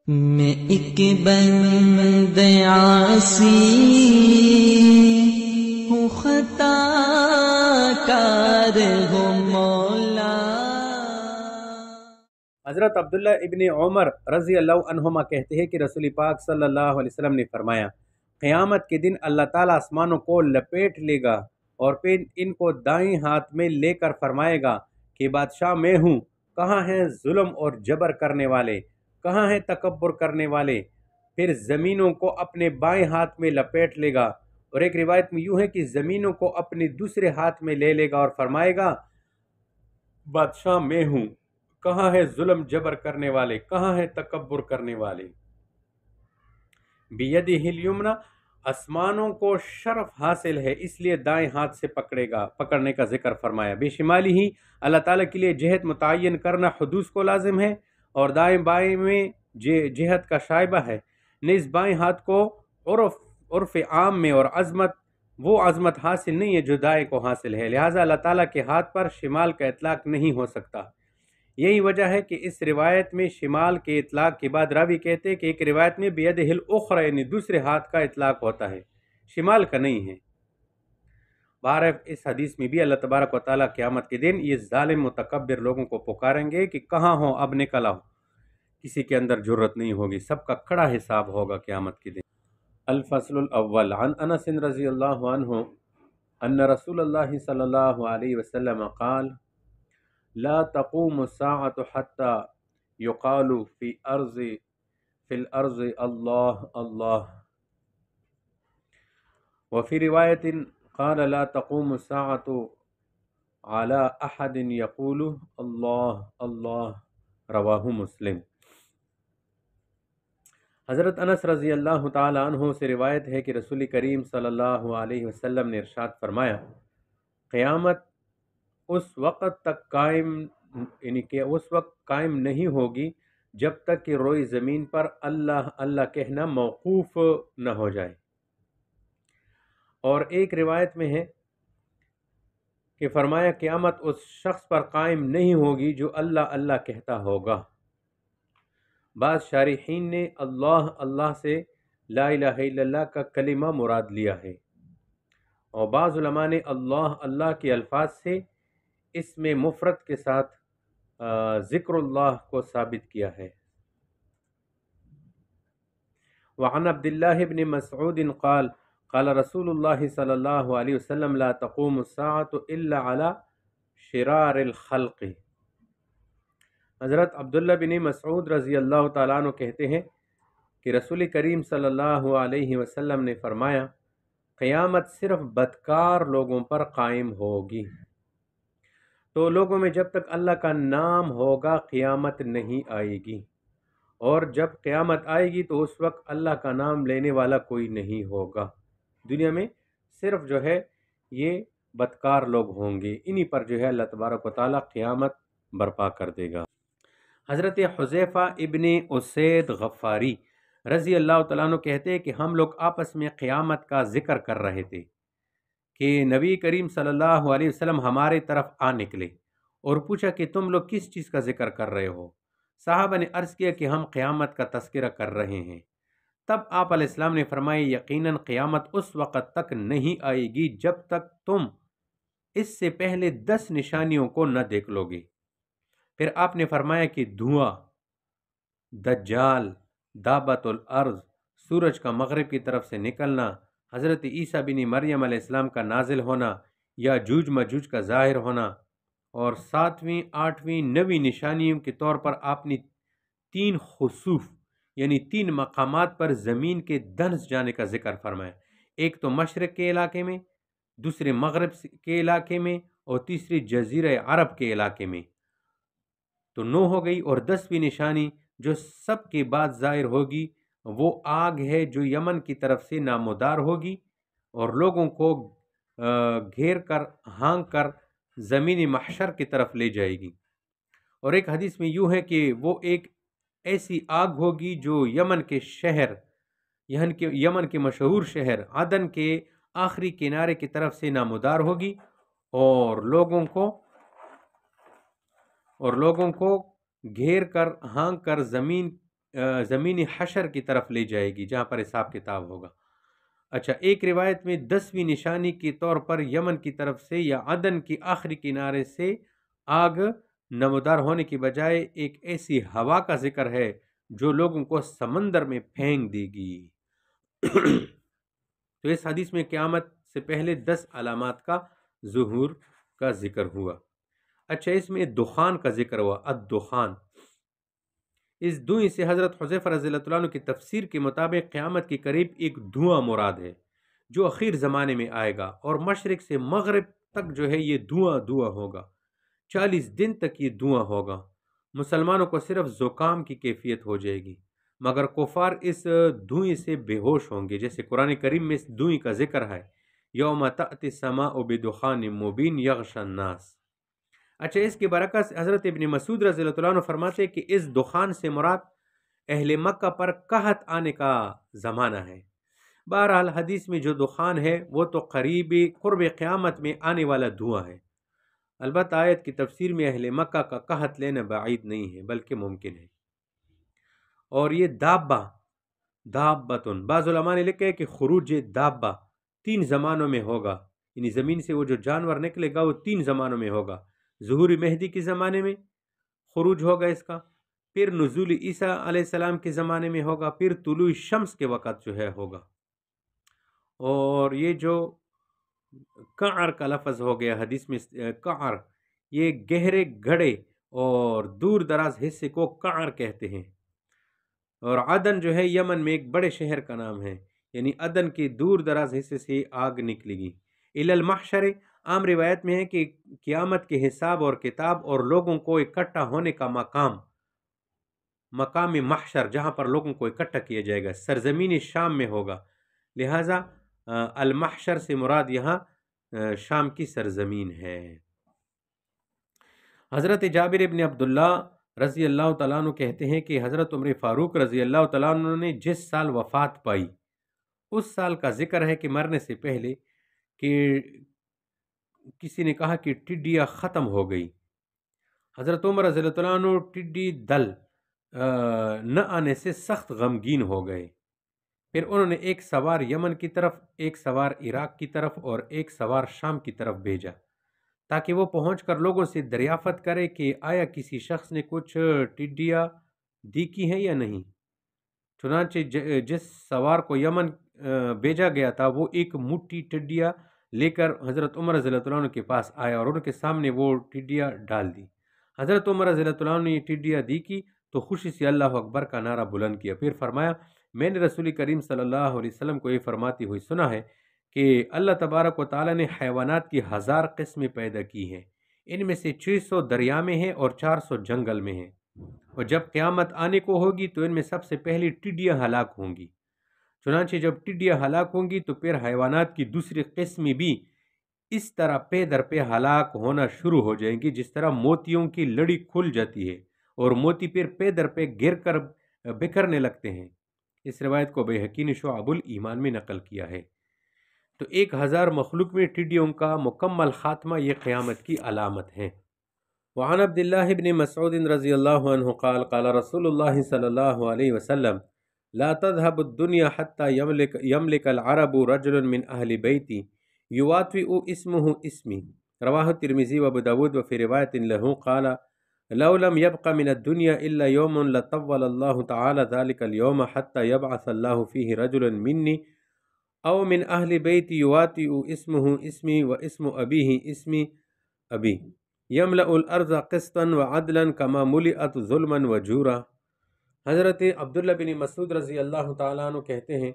میں ایک بند عاصی ہوں، خطا کار ہوں مولا۔ حضرت عبداللہ ابن عمر رضی اللہ عنہما کہتے ہیں کہ رسول پاک صلی اللہ علیہ وسلم نے فرمایا، قیامت کے دن اللہ تعالیٰ آسمانوں کو لپیٹ لے گا اور پھر ان کو دائیں ہاتھ میں لے کر فرمائے گا کہ بادشاہ میں ہوں، کہاں ہیں ظلم اور جبر کرنے والے، کہاں ہیں تکبر کرنے والے؟ پھر زمینوں کو اپنے بائیں ہاتھ میں لپیٹ لے گا، اور ایک روایت میں یوں ہے کہ زمینوں کو اپنے دوسرے ہاتھ میں لے لے گا اور فرمائے گا بادشاہ میں ہوں، کہاں ہے ظلم جبر کرنے والے، کہاں ہے تکبر کرنے والے؟ بیدہ الیمنی، آسمانوں کو شرف حاصل ہے اس لیے دائیں ہاتھ سے پکڑنے کا ذکر فرمایا۔ بے شمالی ہی اللہ تعالیٰ کے لیے جہت متعین کرنا حدوث کو لازم ہے، اور دائیں بائیں میں جہت کا شائبہ ہے۔ نیز بائیں ہاتھ کو عرف عام میں اور وہ عظمت حاصل نہیں ہے جو دائیں کو حاصل ہے، لہٰذا اللہ تعالیٰ کے ہاتھ پر شمال کا اطلاق نہیں ہو سکتا۔ یہی وجہ ہے کہ اس روایت میں شمال کے اطلاق کے بعد راوی کہتے ہیں کہ ایک روایت میں بیدہ الاخری یعنی دوسرے ہاتھ کا اطلاق ہوتا ہے، شمال کا نہیں ہے۔ بہرحال اس حدیث میں بھی اللہ تبارک و تعالیٰ قیامت کے دن یہ ظالم متکبر لوگوں کو پکاریں گے کہ کہاں ہو، اب نکل آؤ۔ کسی کے اندر جرت نہیں ہوگی، سب کا کڑا حساب ہوگا قیامت کے دن۔ الفصل الاول عن انس رضی اللہ عنہ ان رسول اللہ صلی اللہ علیہ وسلم قال لا تقوم الساعة حتى يقال في الأرض الله الله، وفي رواية قال لا تقوم الساعة على أحد يقول الله الله، رواہ مسلم۔ حضرت انس رضی اللہ تعالی عنہ سے روایت ہے کہ رسول کریم صلی اللہ علیہ وسلم نے ارشاد فرمایا، قیامت اس وقت تک قائم نہیں ہوگی جب تک کہ روئی زمین پر اللہ اللہ کہنا موقوف نہ ہو جائے۔ اور ایک روایت میں ہے کہ فرمایا قیامت اس شخص پر قائم نہیں ہوگی جو اللہ اللہ کہتا ہوگا۔ بعض شارحین نے اللہ اللہ سے لا الہ الا اللہ کا کلمہ مراد لیا ہے، اور بعض علماء نے اللہ اللہ کے الفاظ سے اس میں مفرد کے ساتھ ذکر اللہ کو ثابت کیا ہے۔ وعن عبداللہ بن مسعود قال قال رسول اللہ صلی اللہ علیہ وسلم لا تقوم الساعة الا على شرار الخلق۔ حضرت عبداللہ بن مسعود رضی اللہ تعالیٰ عنہ کہتے ہیں کہ رسول کریم صلی اللہ علیہ وسلم نے فرمایا، قیامت صرف بدکار لوگوں پر قائم ہوگی۔ تو لوگوں میں جب تک اللہ کا نام ہوگا قیامت نہیں آئے گی، اور جب قیامت آئے گی تو اس وقت اللہ کا نام لینے والا کوئی نہیں ہوگا۔ دنیا میں صرف یہ بدکار لوگ ہوں گے، انہی پر اللہ تبارک و تعالیٰ قیامت برپا کر دے گا۔ حضرت حذیفہ ابن اسید غفاری رضی اللہ تعالیٰ عنہ کہتے ہیں کہ ہم لوگ آپس میں قیامت کا ذکر کر رہے تھے کہ نبی کریم صلی اللہ علیہ وسلم ہمارے طرف آ نکلے اور پوچھا کہ تم لوگ کس چیز کا ذکر کر رہے ہو؟ صحابہ نے عرض کیا کہ ہم قیامت کا تذکرہ کر رہے ہیں۔ تب آپ علیہ السلام نے فرمایا، یقیناً قیامت اس وقت تک نہیں آئے گی جب تک تم اس سے پہلے 10 نشانیوں کو نہ دیکھ لو گے۔ پھر آپ نے فرمایا کہ دھواں، دجال، دابت الارض، سورج کا مغرب کی طرف سے نکلنا، حضرت عیسیٰ بن مریم علیہ السلام کا نازل ہونا، یا جوج مجوج کا ظاہر ہونا، اور 7ویں 8ویں 9ویں نشانیوں کے طور پر آپ نے 3 خسوف یعنی 3 مقامات پر زمین کے دھنس جانے کا ذکر فرمایا، ایک تو مشرق کے علاقے میں، دوسرے مغرب کے علاقے میں، اور تیسری جزیرہ عرب کے علاقے میں۔ تو 9 ہو گئی، اور 10ویں نشانی جو سب کے بعد ظاہر ہوگی وہ آگ ہے جو یمن کی طرف سے نامودار ہوگی اور لوگوں کو گھیر کر ہانک کر زمین محشر کی طرف لے جائے گی۔ اور ایک حدیث میں یوں ہے کہ وہ ایک ایسی آگ ہوگی جو یمن کے مشہور شہر عدن کے آخری کنارے کی طرف سے نامودار ہوگی، اور لوگوں کو گھیر کر ہانک کر زمین زمین حشر کی طرف لے جائے گی جہاں پر حساب کتاب ہوگا۔ اچھا، ایک روایت میں 10ویں نشانی کے طور پر یمن کی طرف سے یا عدن کی آخری کنارے سے آگ نمودار ہونے کی بجائے ایک ایسی ہوا کا ذکر ہے جو لوگوں کو سمندر میں پھینک دے گی۔ تو اس حدیث میں قیامت سے پہلے 10 علامات کا ظہور کا ذکر ہوا۔ اچھا، اس میں دخان کا ذکر ہوا، الدخان۔ اس دھوئیں سے حضرت حذیفہ رضی اللہ عنہ کی تفسیر کے مطابق قیامت کے قریب ایک دھواں مراد ہے جو اخیر زمانے میں آئے گا، اور مشرق سے مغرب تک جو ہے یہ دھواں ہوگا، 40 دن تک یہ دھواں ہوگا۔ مسلمانوں کو صرف زکام کی کیفیت ہو جائے گی، مگر کفار اس دھوئیں سے بے ہوش ہوں گے، جیسے قرآن کریم میں اس دھوئیں کا ذکر ہے، یوم تأتی السماء بدخان مبین یغشی الناس۔ اچھا، اس کے برعکس حضرت ابن مسعود رضی اللہ عنہ فرماتے ہیں کہ اس دخان سے مراد اہل مکہ پر قحط آنے کا زمانہ ہے۔ بہرحال حدیث میں جو دخان ہے وہ تو قرب قیامت میں آنے والا دھواں ہے۔ البتہ آیت کی تفسیر میں اہل مکہ کا قحط لینا بعید نہیں ہے بلکہ ممکن ہے۔ اور یہ دابتن، بعض علماء نے لکھا ہے کہ خروج دابہ 3 زمانوں میں ہوگا، یعنی زمین سے وہ جو جانور نکلے گا وہ 3 زمانوں میں ہوگا۔ ظہور مہدی کے زمانے میں خروج ہوگا اس کا، پھر نزول عیسیٰ علیہ السلام کے زمانے میں ہوگا، پھر طلوع شمس کے وقت جو ہے ہوگا۔ اور یہ جو قعر کا لفظ ہو گیا حدیث میں، قعر یہ گہرے گڑھے اور دور دراز حصے کو قعر کہتے ہیں۔ اور عدن جو ہے یمن میں ایک بڑے شہر کا نام ہے، یعنی عدن کے دور دراز حصے سے آگ نکلے گی۔ الی المحشر، عام روایت میں ہے کہ قیامت کے حساب اور کتاب اور لوگوں کو اکٹھا ہونے کا مقام محشر، جہاں پر لوگوں کو اکٹھا کیا جائے گا، سرزمین شام میں ہوگا، لہٰذا المحشر سے مراد یہاں شام کی سرزمین ہے۔ حضرت جابر ابن عبداللہ رضی اللہ تعالیٰ عنہ کہتے ہیں کہ حضرت عمر فاروق رضی اللہ تعالیٰ عنہ نے جس سال وفات پائی اس سال کا ذکر ہے کہ مرنے سے پہلے کہ کسی نے کہا کہ ٹڈیاں ختم ہو گئی۔ حضرت عمر رضی اللہ عنہ ٹڈی دل نہ آنے سے سخت غمگین ہو گئے، پھر انہوں نے ایک سوار یمن کی طرف، ایک سوار عراق کی طرف اور ایک سوار شام کی طرف بھیجا تاکہ وہ پہنچ کر لوگوں سے دریافت کرے کہ آیا کسی شخص نے کچھ ٹڈیاں دیکھی ہیں یا نہیں۔ چنانچہ جس سوار کو یمن بھیجا گیا تھا وہ ایک مٹھی ٹڈیاں لے کر حضرت عمر رضی اللہ عنہ کے پاس آیا اور ان کے سامنے وہ ٹڈیاں ڈال دی۔ حضرت عمر رضی اللہ عنہ نے یہ ٹڈیاں دیکھی تو خوشی سے اللہ اکبر کا نعرہ بلند کیا، پھر فرمایا، میں نے رسول کریم صلی اللہ علیہ وسلم کو یہ فرماتی ہوئی سنا ہے کہ اللہ تبارک و تعالیٰ نے حیوانات کی 1000 قسمیں پیدا کی ہیں، ان میں سے 600 دریا میں ہیں اور 400 جنگل میں ہیں، اور جب قیامت آنے کو ہوگی تو ان میں سب سے پہلی ٹڈیاں ہلاک ہوں گی۔ چنانچہ جب ٹڈیاں ہلاک ہوں گی تو پھر حیوانات کی دوسری قسمیں بھی اس طرح پے در پہ ہلاک ہونا شروع ہو جائیں گی، جس طرح موتیوں کی لڑی کھل جاتی ہے اور موتی پھر پے در پہ گر کر بکھرنے لگتے ہیں۔ اس روایت کو بیہقی نے شعب الایمان میں نقل کیا ہے۔ تو 1000 مخلوق میں ٹڈیوں کا مکمل خاتمہ یہ قیامت کی علامت ہے۔ وعن عبداللہ بن مسعود رضی اللہ عنہ قال قال رسول اللہ صلی اللہ علیہ وسلم لا تذهب الدنيا حتى يملك العرب رجل من اہل بیتی یواطئ اسمه اسمی، رواہ الترمذی و ابو داود وفي روایت له قال لو لم يبق من الدنيا الا يوم لطول الله تعالى ذلك اليوم حتى يبعث الله فيه رجلا مني او من اہل بیتی یواطئ اسمه اسمی و اسم ابیہ اسمی ابی یملأ الارض قسطا وعدلا كما ملئت ظلما وجورا۔ حضرت عبداللہ بن مسعود رضی اللہ تعالیٰ عنہ کہتے ہیں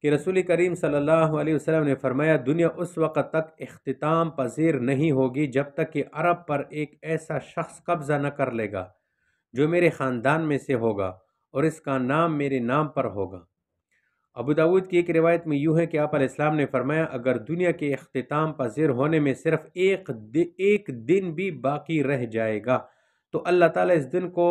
کہ رسول کریم صلی اللہ علیہ وسلم نے فرمایا، دنیا اس وقت تک اختتام پذیر نہیں ہوگی جب تک کہ عرب پر ایک ایسا شخص قبضہ نہ کر لے گا جو میرے خاندان میں سے ہوگا اور اس کا نام میرے نام پر ہوگا۔ ابو داود کی ایک روایت میں یوں ہے کہ آپ علیہ السلام نے فرمایا، اگر دنیا کے اختتام پذیر ہونے میں صرف ایک دن بھی باقی رہ جائے گا تو اللہ تعالیٰ اس دن کو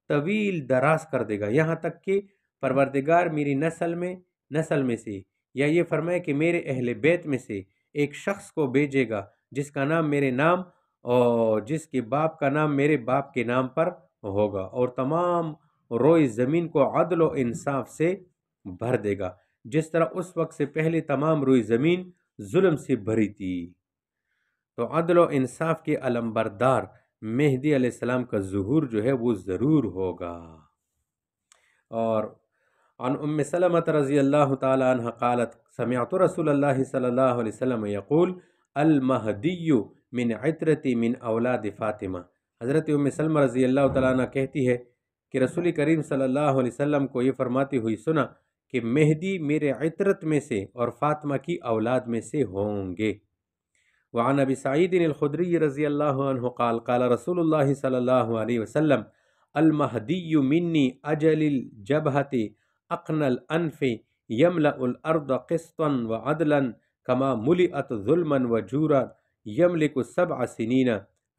طویل دراز کر دے گا، یہاں تک کہ پروردگار میری نسل میں سے، یا یہ فرمائے کہ میرے اہل بیت میں سے ایک شخص کو بھیجے گا جس کا نام میرے نام اور جس کے باپ کا نام میرے باپ کے نام پر ہوگا، اور تمام روئے زمین کو عدل و انصاف سے بھر دے گا، جس طرح اس وقت سے پہلے تمام روئے زمین ظلم سے بھری تھی۔ تو عدل و انصاف کے علمبردار مہدی علیہ السلام کا ظہور جو ہے وہ ضرور ہوگا۔ اور عن ام سلمۃ رضی اللہ تعالی عنہ قالت سمعت رسول اللہ صلی اللہ علیہ وسلم یقول المہدی من عطرتی من اولاد فاطمہ۔ حضرت ام سلمہ رضی اللہ تعالیٰ عنہ کہتی ہے کہ رسول کریم صلی اللہ علیہ وسلم کو یہ فرماتی ہوئی سنا کہ مہدی میرے عطرت میں سے اور فاطمہ کی اولاد میں سے ہوں گے۔ وعن ابی سعید الخدری رضی اللہ عنہ قال قال رسول اللہ صلی اللہ علیہ وسلم المہدی منی اجل الجبہت اقن الانف یملأ الارض قسطا وعدلا کما ملئت ظلما وجورا یملک 7 سنین،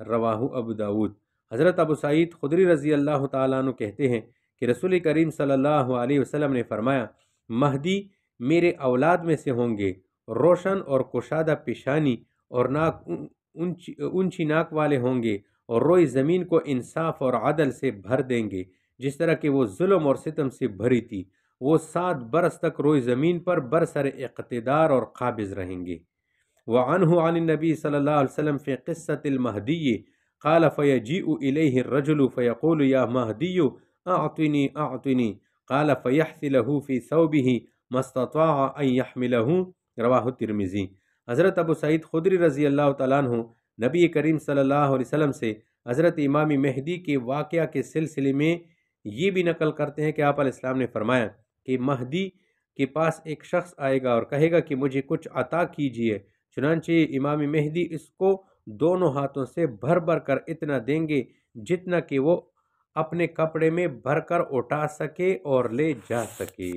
رواہ ابو داود۔ حضرت ابو سعید خدری رضی اللہ تعالیٰ عنہ کہتے ہیں کہ رسول کریم صلی اللہ علیہ وسلم نے فرمایا مہدی میرے اولاد میں سے ہوں گے، روشن اور کشادہ پیشانی اور ناک اونچی ناک والے ہوں گے، اور روئی زمین کو انصاف اور عدل سے بھر دیں گے جس طرح کہ وہ ظلم اور ستم سے بھری تھی۔ وہ 7 برس تک روئی زمین پر برسر اقتدار اور قابض رہیں گے۔ وعنہ عن النبی صلی اللہ علیہ وسلم فی قصة المہدی قال فیجیء الیہ الرجل فیقول یا مہدی اعطنی اعطنی قال فیحث له فی ثوبہ ما استطاع ان یحملہ، رواہ ترمذی۔ حضرت ابو سعید خدری رضی اللہ تعالیٰ عنہ نبی کریم صلی اللہ علیہ وسلم سے حضرت امام مہدی کے واقعہ کے سلسلے میں یہ بھی نقل کرتے ہیں کہ آپ علیہ السلام نے فرمایا کہ مہدی کے پاس ایک شخص آئے گا اور کہے گا کہ مجھے کچھ عطا کیجیے، چنانچہ امام مہدی اس کو دونوں ہاتھوں سے بھر بھر کر اتنا دیں گے جتنا کہ وہ اپنے کپڑے میں بھر کر اٹھا سکے اور لے جا سکے۔